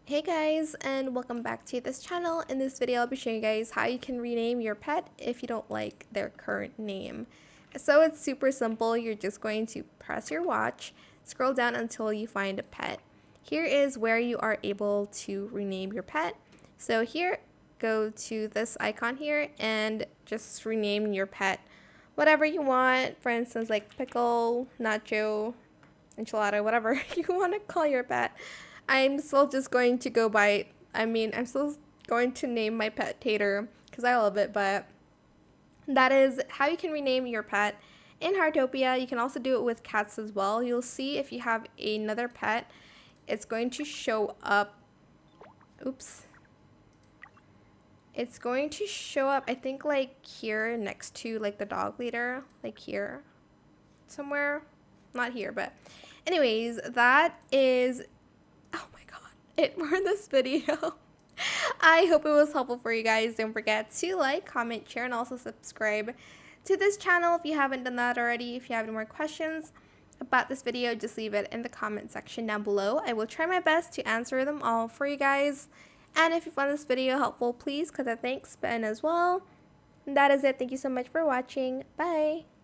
Hey guys, and welcome back to this channel. In this video I'll be showing you guys how you can rename your pet if you don't like their current name. So it's super simple. You're just going to press your watch, scroll down until you find a pet. Here is where you are able to rename your pet. So here, go to this icon here and just rename your pet whatever you want. For instance, like pickle, nacho, enchilada, whatever you want to call your pet. I'm still just going to go by, I'm still going to name my pet Tater because I love it, but that is how you can rename your pet in Heartopia. You can also do it with cats as well. You'll see if you have another pet, it's going to show up, it's going to show up, I think like here next to like the dog leader, like here somewhere, not here, but anyways, that is it for this video. I hope it was helpful for you guys. Don't forget to like, comment, share, and also subscribe to this channel if you haven't done that already. If you have any more questions about this video, just leave it in the comment section down below. I will try my best to answer them all for you guys. And if you found this video helpful, please click the thanks button as well. And that is it. Thank you so much for watching. Bye.